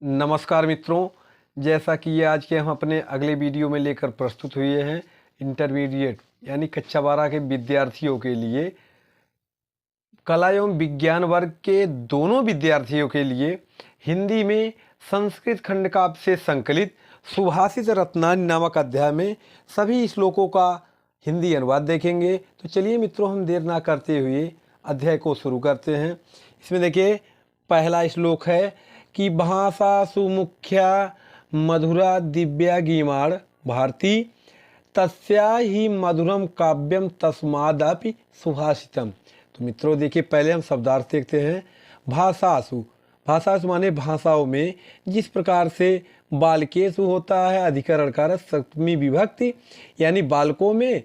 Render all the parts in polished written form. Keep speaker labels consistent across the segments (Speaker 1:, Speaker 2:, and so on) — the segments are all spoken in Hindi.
Speaker 1: नमस्कार मित्रों, जैसा कि ये आज के हम अपने अगले वीडियो में लेकर प्रस्तुत हुए हैं इंटरमीडिएट यानी कक्षा 12 के विद्यार्थियों के लिए, कला एवं विज्ञान वर्ग के दोनों विद्यार्थियों के लिए हिंदी में संस्कृत खंड काव्य से संकलित सुभाषित रत्नानि नामक अध्याय में सभी श्लोकों का हिंदी अनुवाद देखेंगे। तो चलिए मित्रों, हम देर ना करते हुए अध्याय को शुरू करते हैं। इसमें देखिए, पहला श्लोक है कि भाषा सुमुख्या मधुरा दिव्या गीमाण भारती तस्या ही मधुरम काव्यम तस्मादपि सुभाषितम। तो मित्रों देखिए, पहले हम शब्दार्थ देखते हैं। भाषासु, भाषासु माने भाषाओं में, जिस प्रकार से बालकेसु होता है अधिकरण कारक सप्तमी विभक्ति यानी बालकों में,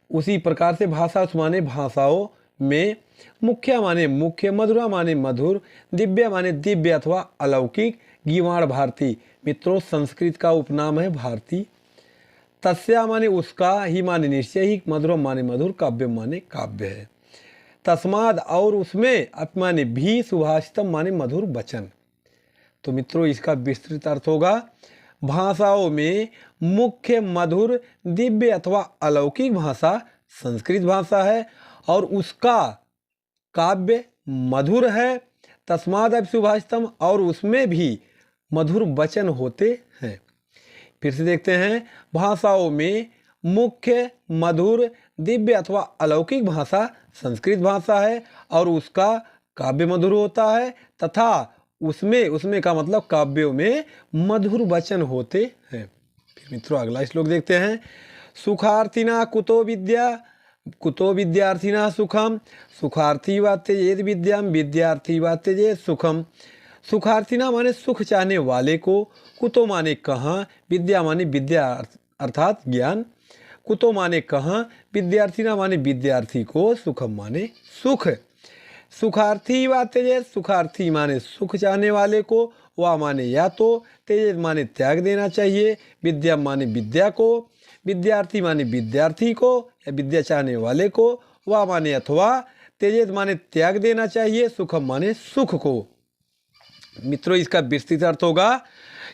Speaker 1: उसी प्रकार से भाषासु माने भाषाओं में, मुख्या माने मुख्य, मधुरा माने मधुर, दिव्या माने दिव्य अथवा अलौकिक, गीवाण भारती मित्रों संस्कृत का उपनाम है भारती, तस्या माने उसका, ही माने निश्चय ही, मधुरम माने मधुर, काव्यम माने काव्य है, तस्माद और उसमें, अप माने भी, सुभाषितम माने मधुर वचन। तो मित्रों इसका विस्तृत अर्थ होगा, भाषाओं में मुख्य, मधुर, दिव्य अथवा अलौकिक भाषा संस्कृत भाषा है और उसका काव्य मधुर है, तस्माद अब सुभाषितम और उसमें भी मधुर वचन होते हैं। फिर से देखते हैं, भाषाओं में मुख्य, मधुर, दिव्य अथवा अलौकिक भाषा संस्कृत भाषा है और उसका काव्य मधुर होता है तथा उसमें का मतलब काव्यों में मधुर वचन होते हैं। फिर मित्रों अगला श्लोक देखते हैं, सुखार्थिना कुतो विद्या कुतो विद्यार्थिना सुखम सुखार्थी वा त्यजेत विद्याम विद्यार्थी वा त्यजेत सुखम। सुखार्थिना माने सुख चाहने वाले को, कुतो माने कहाँ, विद्या माने विद्या अर्थात ज्ञान, कुतो माने कहाँ, विद्यार्थिना माने विद्यार्थी को, सुखम माने सुख। सुखार्थी वा त्यजेत, सुखार्थी माने सुख चाहने वाले को, वा माने या तो, त्यजेत माने त्याग देना चाहिए, विद्या माने विद्या को, विद्यार्थी माने विद्यार्थी को या विद्या चाहने वाले को, वा माने अथवा, त्यजेत माने त्याग देना चाहिए, सुखम माने सुख को। मित्रों इसका विस्तृत अर्थ होगा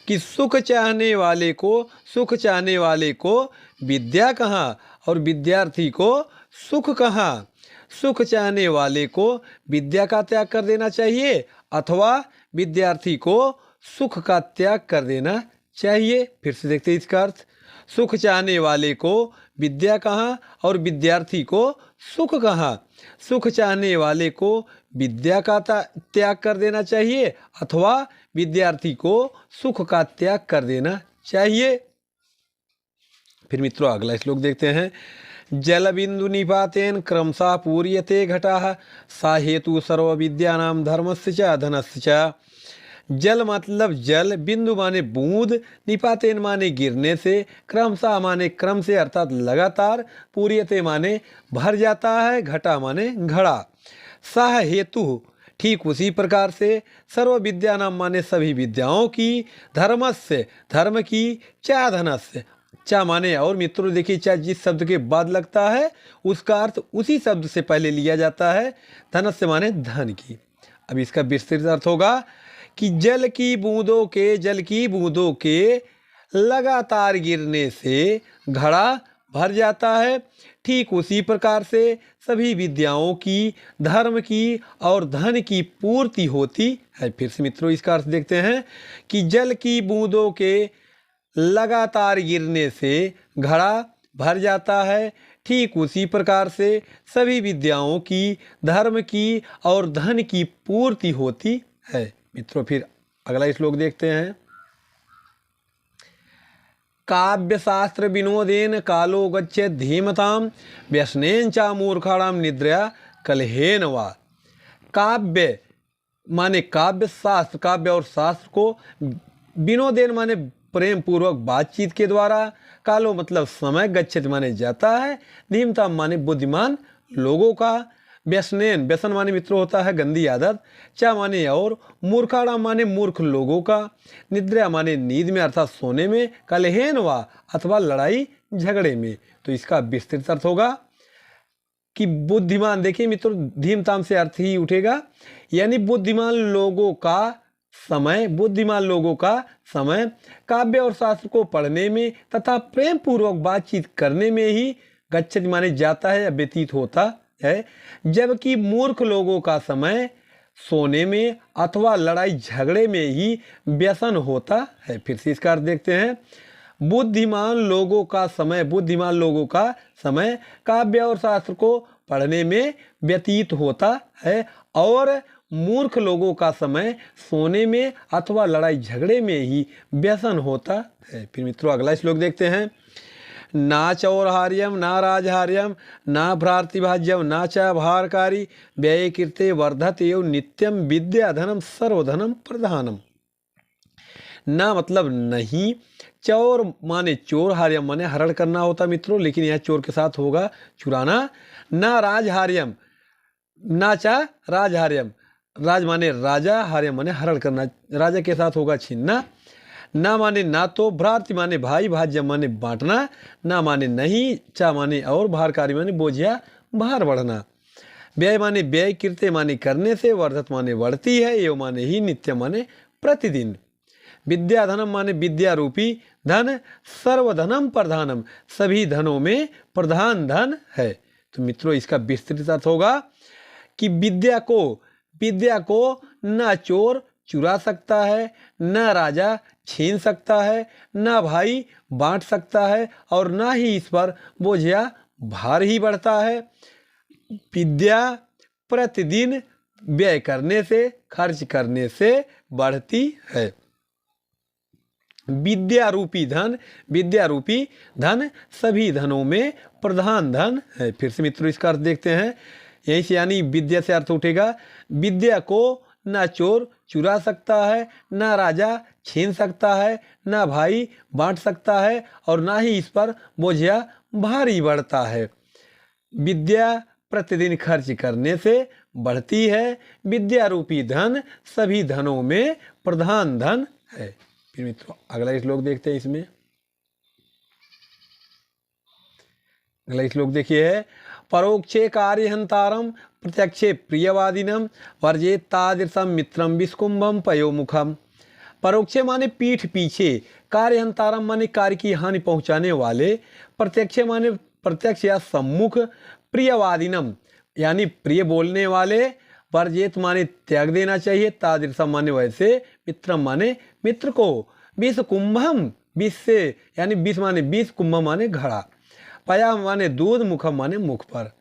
Speaker 1: कि सुख चाहने वाले को विद्या कहाँ और विद्यार्थी को सुख कहाँ। सुख चाहने वाले को विद्या का त्याग कर देना चाहिए अथवा विद्यार्थी को सुख का त्याग कर देना चाहिए। फिर से देखते हैं इसका अर्थ, सुख चाहने वाले को विद्या कहाँ और विद्यार्थी को सुख कहाँ। सुख चाहने वाले को विद्या का त्याग कर देना चाहिए अथवा विद्यार्थी को सुख का त्याग कर देना चाहिए। फिर मित्रों अगला श्लोक देखते हैं, जल बिंदु निपातेन क्रमशः पूर्यते घटाः सा हेतु सर्व विद्यानां धर्मस्य च धनस्य च। जल मतलब जल, बिंदु माने बूंद, निपातेन माने गिरने से, क्रमशः माने क्रम से अर्थात लगातार, पूर्यते माने भर जाता है, घटा माने घड़ा, सह हेतु ठीक उसी प्रकार से, सर्व विद्या नाम माने सभी विद्याओं की, धर्मस्य धर्म की, चा धनस्य चा माने और। मित्रों देखिए, चा जिस शब्द के बाद लगता है उसका अर्थ उसी शब्द से पहले लिया जाता है, धनस्य माने धन की। अब इसका विस्तृत अर्थ होगा कि जल की बूंदों के लगातार गिरने से घड़ा भर जाता है, ठीक उसी प्रकार से सभी विद्याओं की, धर्म की और धन की पूर्ति होती है। फिर से मित्रों इसका अर्थ देखते हैं कि जल की बूंदों के लगातार गिरने से घड़ा भर जाता है, ठीक उसी प्रकार से सभी विद्याओं की, धर्म की और धन की पूर्ति होती है। मित्रों फिर अगला श्लोक देखते हैं, काव्य शास्त्र विनोदेन कालो गच्छेत धीमताम व्यसनेन चा मूर्खाणाम निद्रया कलहेन वा। काव्य माने काव्य, शास्त्र काव्य और शास्त्र को, विनोदेन माने प्रेम पूर्वक बातचीत के द्वारा, कालो मतलब समय, गच्छेत माने जाता है, धीमताम माने बुद्धिमान लोगों का, व्यसनेन व्यसन माने मित्रों होता है गंदी आदत, चा माने और, मूर्खाणाम माने मूर्ख लोगों का, निद्रा माने नींद में अर्थात सोने में, कलहेन वा अथवा लड़ाई झगड़े में। तो इसका विस्तृत अर्थ होगा कि बुद्धिमान, देखिए मित्रों धीमताम से अर्थ ही उठेगा यानी बुद्धिमान लोगों का समय, बुद्धिमान लोगों का समय काव्य और शास्त्र को पढ़ने में तथा प्रेम पूर्वक बातचीत करने में ही गच्छति माने जाता है या व्यतीत होता है, जबकि मूर्ख लोगों का समय सोने में अथवा लड़ाई झगड़े में ही व्यसन होता है। फिर से इसका अर्थ देखते हैं। बुद्धिमान लोगों का समय काव्य और शास्त्र को पढ़ने में व्यतीत होता है और मूर्ख लोगों का समय सोने में अथवा लड़ाई झगड़े में ही व्यसन होता है। फिर मित्रों अगला श्लोक देखते हैं। ना चौरहार्यम ना राजहार्यम ना भ्रातृभाज्यम ना च भारकारी व्यय कीर्ते वर्धत एवं नित्यम विद्या धनम सर्वधनम प्रधानम। ना मतलब नहीं, चौर माने चोर, हार्यम माने हरण करना होता मित्रों, लेकिन यह चोर के साथ होगा चुराना। ना राजहार्यम ना चा राजहार्यम, राज माने राजा, हार्यम माने हरण करना, राजा के साथ होगा छीनना। ना माने ना तो, भ्रातृ माने भाई, भाज्य माने बांटना, ना माने नहीं, चा माने और, भारकारी माने बोझिया भार बढ़ना। व्यय माने व्यय, कीर्ते माने करने से, वर्धत माने बढ़ती है, एवं माने ही, नित्य माने प्रतिदिन। विद्या धनम माने विद्या रूपी धन, सर्वधनम प्रधानम सभी धनों में प्रधान धन है। तो मित्रों इसका विस्तृत अर्थ होगा कि विद्या को न चोर चुरा सकता है, न राजा छीन सकता है, न भाई बांट सकता है और न ही इस पर बोझिया भार ही बढ़ता है। विद्या प्रतिदिन व्यय करने से, खर्च करने से बढ़ती है। विद्या रूपी धन सभी धनों में प्रधान धन है। फिर से मित्रों इसका अर्थ देखते हैं। यहीं से यानी विद्या से अर्थ उठेगा, विद्या को ना चोर चुरा सकता है, ना राजा छीन सकता है, ना भाई बांट सकता है और ना ही इस पर बोझिया भारी बढ़ता है। विद्या प्रतिदिन खर्च करने से बढ़ती है। विद्या रूपी धन सभी धनों में प्रधान धन है। फिर मित्रों अगला श्लोक देखते हैं। इसमें अगला श्लोक देखिए है, परोक्षे कार्यहंतारम प्रत्यक्षे प्रियवादिनम वर्जेत तादृशम मित्रम विस्कुंभम पयोमुखम। परोक्षे माने पीठ पीछे, कार्यहंतारम माने कार्य की हानि पहुंचाने वाले, प्रत्यक्षे माने प्रत्यक्ष या सम्मुख, प्रियवादिनम यानी प्रिय बोलने वाले, वर्जेत माने त्याग देना चाहिए, तादृशम माने वैसे, मित्रम माने मित्र को, विष कुंभम विष से यानी विष माने विष, कुंभ माने घड़ा, पया माने दूध, मुखम माने मुख पर।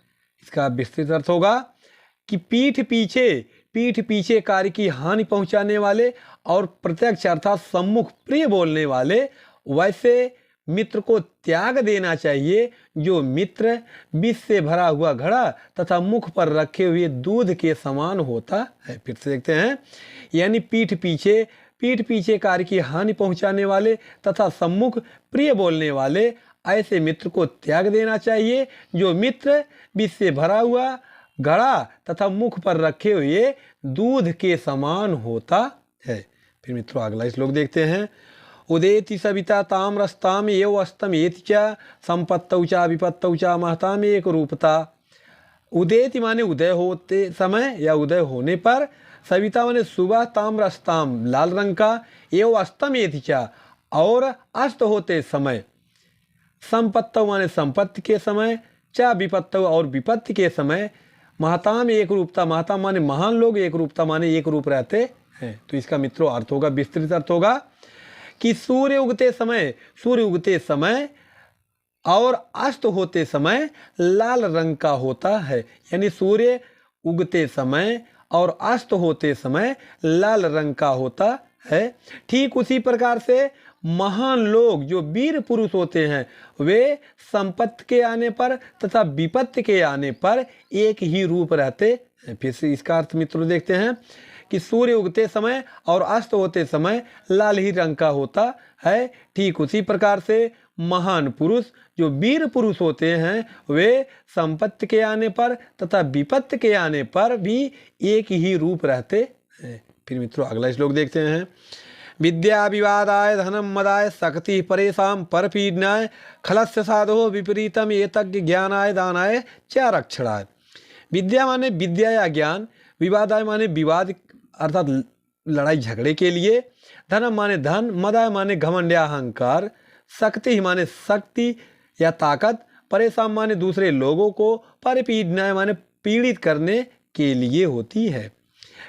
Speaker 1: इसका विस्तृत अर्थ होगा कि पीठ पीछे कार्य की हानि पहुंचाने वाले और प्रत्यक्ष अर्थात सम्मुख प्रिय बोलने वाले, वैसे मित्र को त्याग देना चाहिए जो मित्र विष से भरा हुआ घड़ा तथा मुख पर रखे हुए दूध के समान होता है। फिर से देखते हैं, यानी पीठ पीछे कार्य की हानि पहुंचाने वाले तथा सम्मुख प्रिय बोलने वाले, ऐसे मित्र को त्याग देना चाहिए जो मित्र विष से भरा हुआ घड़ा तथा मुख पर रखे हुए दूध के समान होता है। फिर मित्रों अगला श्लोक देखते हैं। उदेति सविता ताम्रस्ताम एव अस्तमेति च संपत्तौ च विपत्तौ च महताम एक रूपता। उदेति माने उदय होते समय या उदय होने पर, सविता माने सुबह, ताम्रस्ताम लाल रंग का, एव अस्तमेति च और अस्त होते समय, संपत्तौ माने संपत्ति के समय, च विपत्तौ और विपत्ति के समय, महताम एक रूपता, महताम माने महान लोग, एक रूपता माने एक रूप रहते हैं। तो इसका मित्रों अर्थ होगा, विस्तृत अर्थ होगा कि सूर्य उगते समय और अस्त होते समय लाल रंग का होता है। यानी सूर्य उगते समय और अस्त होते समय लाल रंग का होता है। ठीक उसी प्रकार से महान लोग जो वीर पुरुष होते हैं, वे संपत्ति के आने पर तथा विपत्ति के आने पर एक ही रूप रहते हैं। फिर से इसका अर्थ मित्रों देखते हैं कि सूर्य उगते समय और अस्त होते समय लाल ही रंग का होता है। ठीक उसी प्रकार से महान पुरुष जो वीर पुरुष होते हैं, वे संपत्ति के आने पर तथा विपत्ति के आने पर भी एक ही रूप रहते हैं। फिर मित्रों अगला श्लोक देखते हैं। विद्या विवादाय धनम मदाय शक्ति परेशान परपीडनाय खलस्य साधो विपरीतम एतज्ञ ज्ञानाय दानाय च रक्षणाय। विद्या माने विद्या या ज्ञान, विवादाय माने विवाद अर्थात लड़ाई झगड़े के लिए, धनम माने धन, मदाय माने घमंड या अहंकार, शक्ति माने शक्ति या ताकत, परेशान माने दूसरे लोगों को, परिपीडनाय माने पीड़ित करने के लिए होती है।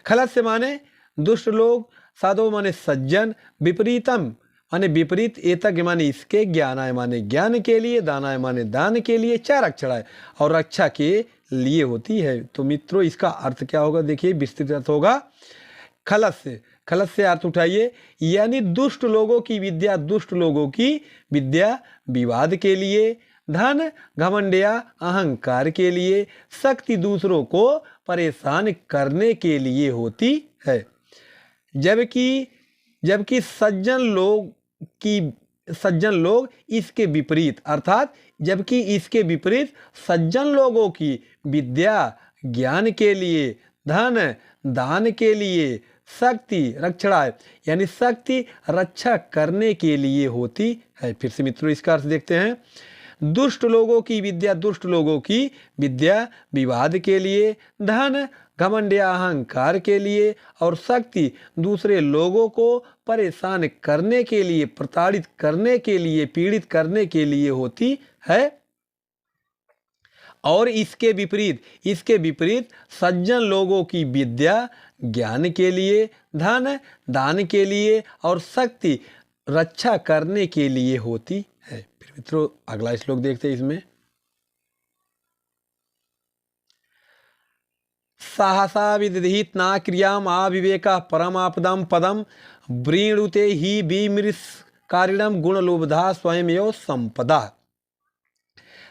Speaker 1: खलस्य माने दुष्ट लोग, साधो माने सज्जन, विपरीतम माने विपरीत, एतज्ञ माने इसके, ज्ञानाय माने ज्ञान के लिए, दानाय माने दान के लिए, च रक्षणाय और रक्षा के लिए होती है। तो मित्रों इसका अर्थ क्या होगा, देखिए विस्तृत अर्थ होगा खलस्य। खलस्य से अर्थ उठाइए, यानी दुष्ट लोगों की विद्या, दुष्ट लोगों की विद्या विवाद के लिए, धन घमंड या अहंकार के लिए, शक्ति दूसरों को परेशान करने के लिए होती है। जबकि सज्जन लोग इसके विपरीत, अर्थात जबकि इसके विपरीत सज्जन लोगों की विद्या ज्ञान के लिए, धन दान के लिए, शक्ति रक्षणा यानी शक्ति रक्षा करने के लिए होती है। फिर से मित्रों इसका अर्थ देखते हैं, दुष्ट लोगों की विद्या, दुष्ट लोगों की विद्या विवाद के लिए, धन घमंड या अहंकार के लिए और शक्ति दूसरे लोगों को परेशान करने के लिए, प्रताड़ित करने के लिए, पीड़ित करने के लिए होती है। और इसके विपरीत सज्जन लोगों की विद्या ज्ञान के लिए, धन दान के लिए और शक्ति रक्षा करने के लिए होती है। फिर मित्रों अगला श्लोक देखते हैं इसमें, सहसा विदधित ना क्रियाम आविवेका परमापदम पदम व्रीणुते ही विमृष्कारिणम गुणलोभधा स्वयं एव संपदा।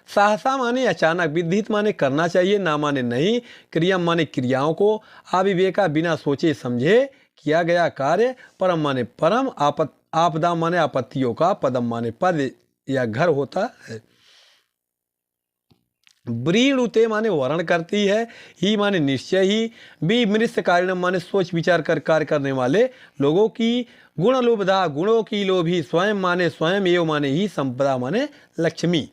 Speaker 1: सहसा माने अचानक, विदित माने करना चाहिए, ना माने नहीं, क्रिया माने क्रियाओं को, अविवेका बिना सोचे समझे किया गया कार्य, परम माने परम, आपदा माने आपत्तियों का, पदम माने पद या घर होता है। व्रीणुते माने वर्ण करती है, ही माने निश्चय ही, विमृष्कारिणम माने सोच विचार कर कार्य करने वाले लोगों की, गुणलोभधा गुणों की लोभी, स्वयं माने स्वयं, एव माने ही, संपदा माने लक्ष्मी।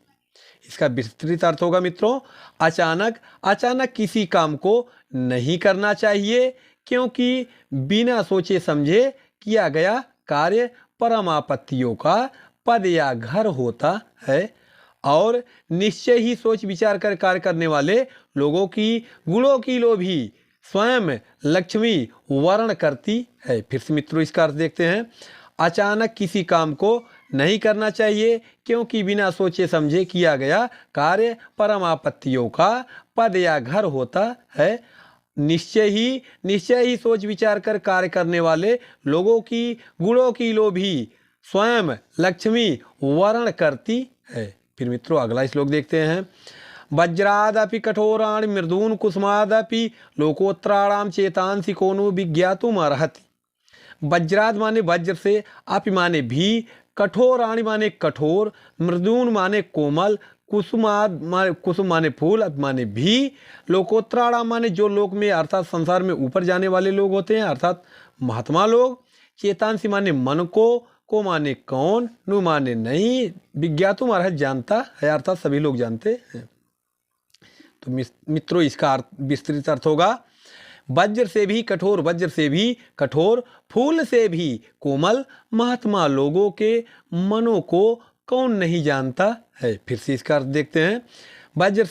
Speaker 1: इसका विस्तृत अर्थ होगा मित्रों, अचानक किसी काम को नहीं करना चाहिए, क्योंकि बिना सोचे समझे किया गया कार्य परम आपत्तियों का पद या घर होता है। और निश्चय ही सोच विचार कर कार्य करने वाले लोगों की गुणों की लोभी स्वयं लक्ष्मी वर्ण करती है। फिर से मित्रों इसका अर्थ देखते हैं, अचानक किसी काम को नहीं करना चाहिए, क्योंकि बिना सोचे समझे किया गया कार्य परम आपत्तियों का पद या घर होता है। निश्चय ही सोच विचार कर कार्य करने वाले लोगों की गुणों की लोभी स्वयं लक्ष्मी वर्ण करती है। फिर मित्रों अगला श्लोक देखते हैं, वज्रादपि कठोराणि मृदून कुसुमादपि लोकोत्राणाम चेतांसि कोनो विज्ञातुम अर्हति। वज्राद माने वज्र से, अपि माने भी, कठोराणि माने कठोर, मृदून माने कोमल, कुसुम माने फूल, माने भी, लोकोत्राणाम माने जो लोक में अर्थात संसार में ऊपर जाने वाले लोग होते हैं अर्थात महात्मा लोग, चेतांसी माने मन को माने कौन, नु माने नहीं, विज्ञातुम अर्हति जानता है अर्थात सभी लोग जानते हैं। तो मित्रों इसका विस्तृत अर्थ होगा, वज्र से भी कठोर, फूल से भी कोमल, महात्मा लोगों के मनों को कौन नहीं जानता है। फिर से इसका अर्थ देखते हैं, वज्र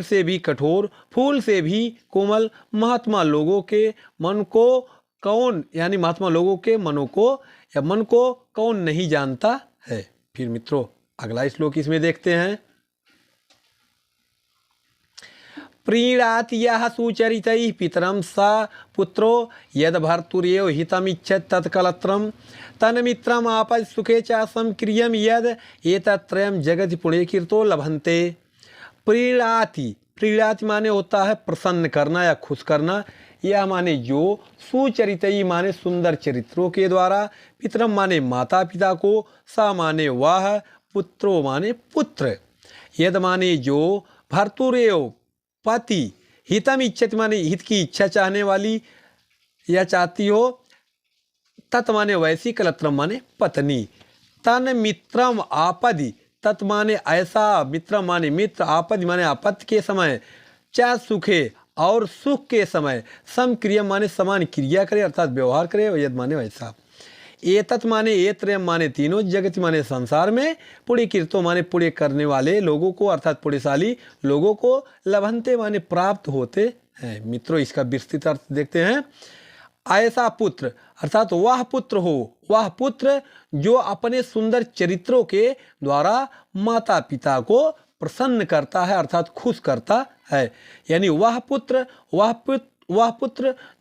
Speaker 1: से भी कठोर, फूल से भी कोमल, महात्मा लोगों के मन को कौन, यानी महात्मा लोगों के मनों को या मन को कौन नहीं जानता है। फिर मित्रों अगला श्लोक इसमें देखते हैं, प्रीणाति यः सुचरितैः पितरं स पुत्रो यद भर्तुर्यो हितमिच्छत् तत्कलत्रं तन्मित्रम् आपद सुखे च संक्रियं यद एतत्त्रयं जगति पुण्य कीर्तो लभन्ते। प्रीणाति माने होता है प्रसन्न करना या खुश करना, यह माने जो, सुचरितई माने सुंदर चरित्रों के द्वारा, पितरम माने माता पिता को, सा माने वह, पुत्रो माने पुत्र, यद माने जो, भर्तुरेव पति, हितम इच्छति माने हित की इच्छा चाहने वाली या चाहती हो, तत् माने वैसी, कलत्रम माने पत्नी, तन मित्रम आपदि, तत् माने ऐसा, मित्र माने मित्र, आपदि माने आपत्ति के समय, च सुखे और सुख के समय समक्रिया माने समान क्रिया करे अर्थात व्यवहार करे, यद माने वैसा। एतत् माने एत्रयम माने तीनों, जगत माने संसार में, पुण्य कीर्तो माने पुण्य करने वाले लोगों को अर्थात पुण्यशाली लोगों को, लभंते माने प्राप्त होते हैं। मित्रों इसका विस्तृत अर्थ देखते हैं। ऐसा पुत्र अर्थात वह पुत्र हो, वह पुत्र जो अपने सुंदर चरित्रों के द्वारा माता पिता को प्रसन्न करता है अर्थात खुश करता है। यानी वह पुत्र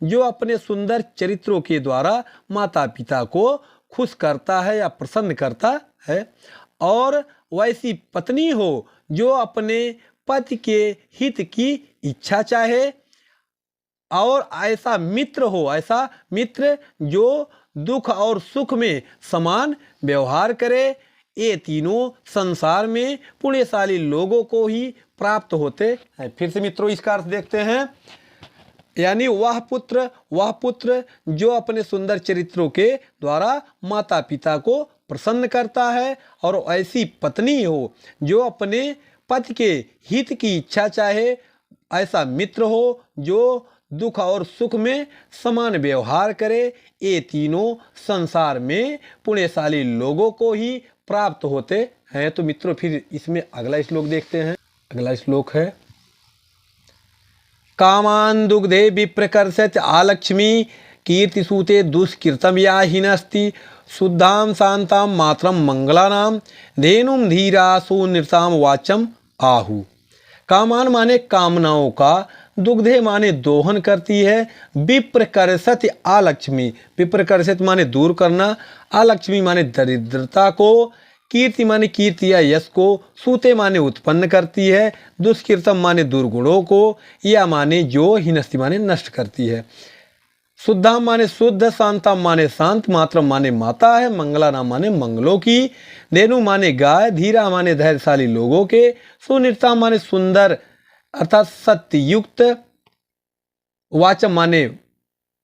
Speaker 1: जो अपने सुंदर चरित्रों के द्वारा माता पिता को खुश करता है या प्रसन्न करता है, और वैसी पत्नी हो जो अपने पति के हित की इच्छा चाहे, और ऐसा मित्र हो, ऐसा मित्र जो दुख और सुख में समान व्यवहार करे। ये तीनों संसार में पुण्यशाली लोगों को ही प्राप्त होते हैं। फिर से मित्रों इसका अर्थ देखते हैं। यानी वह पुत्र जो अपने सुंदर चरित्रों के द्वारा माता पिता को प्रसन्न करता है, और ऐसी पत्नी हो जो अपने पति के हित की इच्छा चाहे, ऐसा मित्र हो जो दुख और सुख में समान व्यवहार करे। ये तीनों संसार में पुण्यशाली लोगों को ही प्राप्त होते हैं। तो मित्रों फिर इसमें अगला श्लोक देखते हैं। अगला श्लोक है, कामान दुग्धे विप्रकर्षत आलक्ष्मी कीर्तिसूते दुष्कृतम या हिनस्ति शुद्धाम शांताम मात्रम मंगलानाम धेनुम धीरा सुनृताम वाचम आहु। कामान माने कामनाओं का, दुग्धे माने दोहन करती है, विप्रकर्षत आलक्ष्मी, विप्रकर्षत माने दूर करना, आलक्ष्मी माने दरिद्रता को, कीर्ति माने कीर्ति या यश को, सूते माने उत्पन्न करती है, दुष्कृतम माने दुर्गुणों को, या माने जो हिनस्ति माने नष्ट करती है, शुद्धाम माने शुद्ध, शांताम माने शांत, मात्रम माने माता है, मंगलानाम माने मंगलों की, धेनु माने गाय, धीरा माने धैर्यशाली लोगों के, सुनिरताम माने सुंदर अर्थात सत्ययुक्त, वाचम माने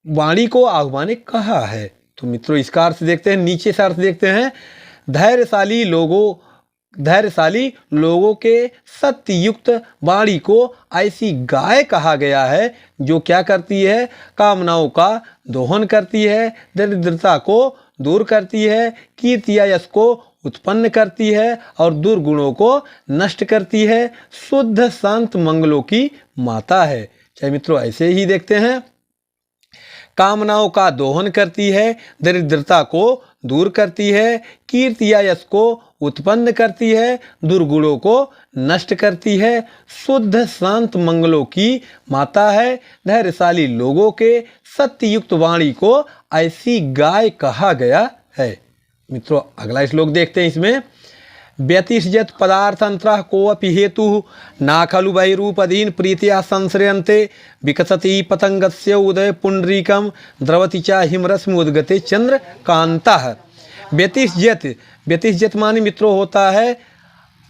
Speaker 1: वाणी को, आहु माने कहा है। तो मित्रों इसका अर्थ देखते हैं, नीचे से अर्थ देखते हैं। धैर्यशाली लोगों के सत्ययुक्त वाणी को ऐसी गाय कहा गया है जो क्या करती है, कामनाओं का दोहन करती है, दरिद्रता को दूर करती है, कीर्ति या यश को उत्पन्न करती है, और दुर्गुणों को नष्ट करती है, शुद्ध शांत मंगलों की माता है। चाहे मित्रों ऐसे ही देखते हैं, कामनाओं का दोहन करती है, दरिद्रता को दूर करती है, कीर्ति या यश को उत्पन्न करती है, दुर्गुणों को नष्ट करती है, शुद्ध शांत मंगलों की माता है, धैर्यशाली लोगों के सत्ययुक्त वाणी को ऐसी गाय कहा गया है। मित्रों अगला श्लोक देखते हैं। इसमें व्यतिष्यत पदार्थंत्र कोऽपि हेतु ना खलु बहिरूपधीन प्रीतिया संश्रयन्ते विकसति पतंगस्य उदय पुंडरीकम द्रवति च हिमरश्मि उद्गते चंद्र कांतः। व्यतिष्यत माने मित्रों होता है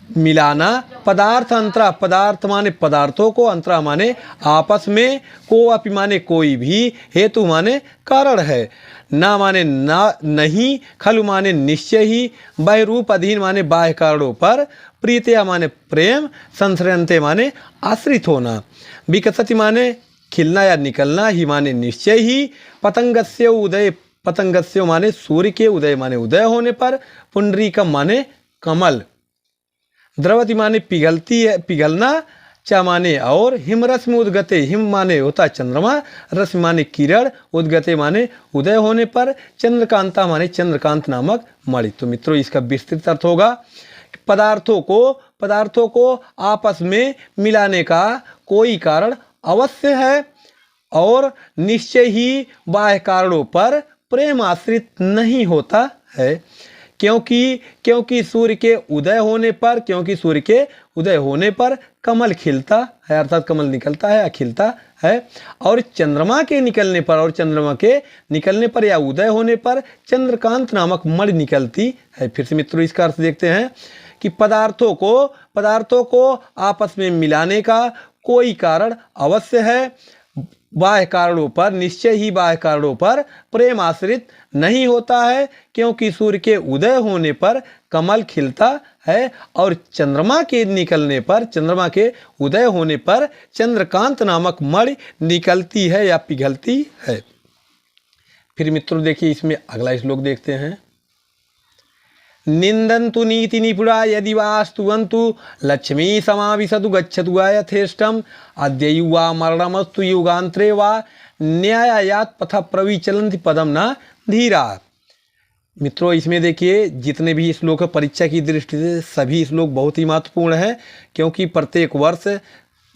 Speaker 1: मिलाना, पदार्थ अंतरा, पदार्थ माने पदार्थों को, अंतरा माने आपस में, को अपि माने कोई भी, हेतु माने कारण है, ना माने ना नहीं, खलु माने निश्चय ही, बहिरूप अधीन माने बाह्य कारणों पर, प्रीतिया माने प्रेम, संश्रयन्ते माने आश्रित होना, विकसति माने खिलना या निकलना, ही माने निश्चय ही, पतंगस्य उदय, पतंगस्य माने सूर्य के, उदय माने उदय होने पर, पुंडरीकम माने कमल, द्रवति माने पिघलती है, पिघलना, चा माने और, हिमरश्मि उद्गते, हिम माने होता चंद्रमा, रश्मि माने किरण, उद्गते माने उदय होने पर, चंद्रकांता माने चंद्रकांत नामक मणि। तो मित्रों इसका विस्तृत अर्थ होगा, पदार्थों को आपस में मिलाने का कोई कारण अवश्य है, और निश्चय ही बाह्य कारणों पर प्रेम आश्रित नहीं होता है, क्योंकि सूर्य के उदय होने पर कमल खिलता है अर्थात कमल निकलता है या खिलता है, और चंद्रमा के निकलने पर या उदय होने पर चंद्रकांत नामक मणि निकलती है। फिर से मित्रों इसका अर्थ देखते हैं कि पदार्थों को आपस में मिलाने का कोई कारण अवश्य है, बाह्य कारणों पर, निश्चय ही बाह्य कारणों पर प्रेम आश्रित नहीं होता है, क्योंकि सूर्य के उदय होने पर कमल खिलता है और चंद्रमा के निकलने पर, चंद्रमा के उदय होने पर चंद्रकांत नामक मणि निकलती है या पिघलती है। फिर मित्रों देखिए इसमें अगला श्लोक देखते हैं। निंदन्तु नीति निपुणा यदि वा स्तुवन्तु लक्ष्मी समाविशतु गच्छतु वा यथेष्टम अद्ययु वा मरणमस्तु युगांतरे वा न्यायात पथ प्रविचलन्ति पदम न धीरा। मित्रों इसमें देखिए जितने भी श्लोक परीक्षा की दृष्टि से सभी श्लोक बहुत ही महत्वपूर्ण है, क्योंकि प्रत्येक वर्ष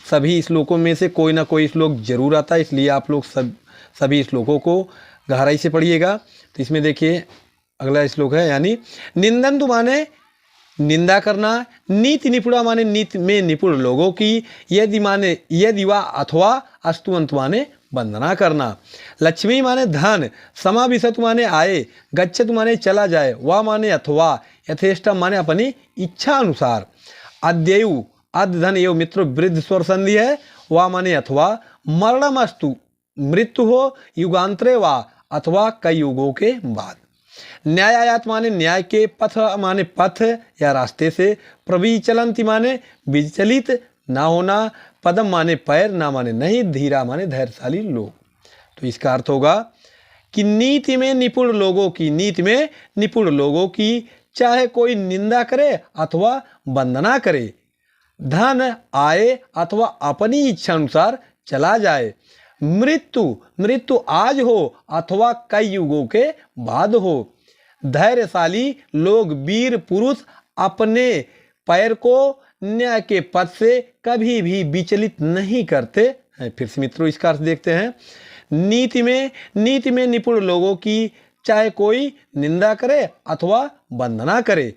Speaker 1: सभी श्लोकों में से कोई ना कोई श्लोक जरूर आता है, इसलिए आप लोग सभी श्लोकों को गहराई से पढ़िएगा। तो इसमें देखिए अगला श्लोक है, यानी निंदन्तु माने निंदा करना, नीति निपुणा माने नीति में निपुण लोगों की, यदि माने यदि वा अथवा अस्तुवंत माने वंदना करना, लक्ष्मी माने धन, समाविशतु माने आए, गच्छतु माने चला जाए, वा माने अथवा, यथेष्टम माने अपनी इच्छा अनुसार, अद्ययु अद्य धन एवं मित्रों वृद्ध स्वर संधि है, वा माने अथवा, मरणमस्तु मृत्यु हो, युगांतरे वा अथवा कई युगों के बाद, न्यायात माने न्याय के, पथ माने पथ या रास्ते से, प्रविचलन्ति माने विचलित ना होना, पदम माने पैर, ना माने नहीं, धीरा माने धैर्यशाली लोग। तो इसका अर्थ होगा कि नीति में निपुण लोगों की, नीति में निपुण लोगों की चाहे कोई निंदा करे अथवा वंदना करे, धन आए अथवा अपनी इच्छा अनुसार चला जाए, मृत्यु आज हो अथवा कई युगों के बाद हो, धैर्यशाली लोग वीर पुरुष अपने पैर को न्याय के पथ से कभी भी विचलित नहीं करते हैं। फिर से मित्रों इसका अर्थ देखते हैं। नीति में निपुण लोगों की चाहे कोई निंदा करे अथवा वंदना करे,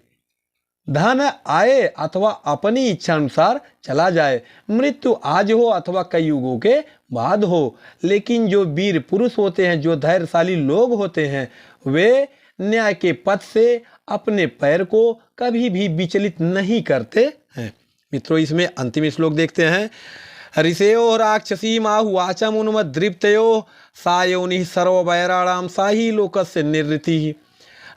Speaker 1: धन आए अथवा अपनी इच्छा अनुसार चला जाए, मृत्यु आज हो अथवा कई युगों के बाद हो, लेकिन जो वीर पुरुष होते हैं, जो धैर्यशाली लोग होते हैं, वे न्याय के पथ से अपने पैर को कभी भी विचलित नहीं करते हैं। मित्रों इसमें अंतिम श्लोक देखते हैं। ऋषयो राक्षसी माहुवाचम उन्मद्दृप्तयो सायोनि सर्ववैराणाम साही लोकस्य निर्वृति।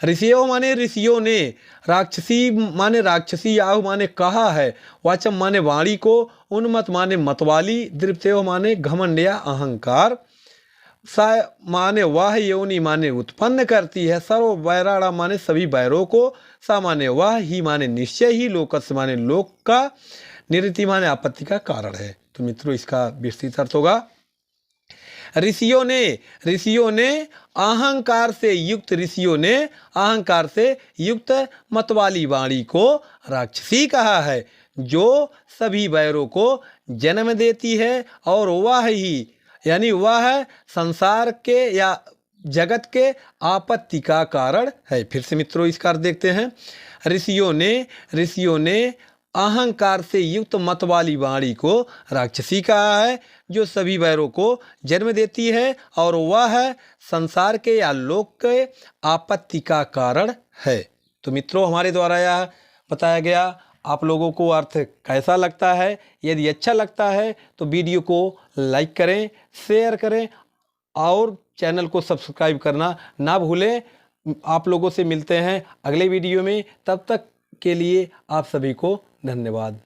Speaker 1: ऋषियों माने ऋषियों ने, राक्षसी माने राक्षसी, आहु माने कहा है, वाचम माने वाणी को, उन्मत माने मतवाली, दृप्तयो माने घमंड या अहंकार, सा माने वह योनि माने उत्पन्न करती है, सर्व वैराणा माने सभी वैरों को, सा माने वह, ही माने निश्चय ही, लोकस्य माने लोक का, निवृत्ति माने आपत्ति का कारण है। तो मित्रों इसका विस्तृत अर्थ होगा। ऋषियों ने अहंकार से युक्त, ऋषियों ने अहंकार से युक्त मतवाली वाणी को राक्षसी कहा है, जो सभी वैरों को जन्म देती है, और वह ही यानी वह संसार के या जगत के आपत्ति का कारण है। फिर से मित्रों इसका अर्थ देखते हैं। ऋषियों ने अहंकार से युक्त मतवाली वाणी को राक्षसी कहा है, जो सभी वैरों को जन्म देती है, और वह संसार के या लोक के आपत्ति का कारण है। तो मित्रों हमारे द्वारा यह बताया गया आप लोगों को अर्थ कैसा लगता है? यदि अच्छा लगता है तो वीडियो को लाइक करें, शेयर करें और चैनल को सब्सक्राइब करना ना भूलें। आप लोगों से मिलते हैं अगले वीडियो में, तब तक के लिए आप सभी को धन्यवाद।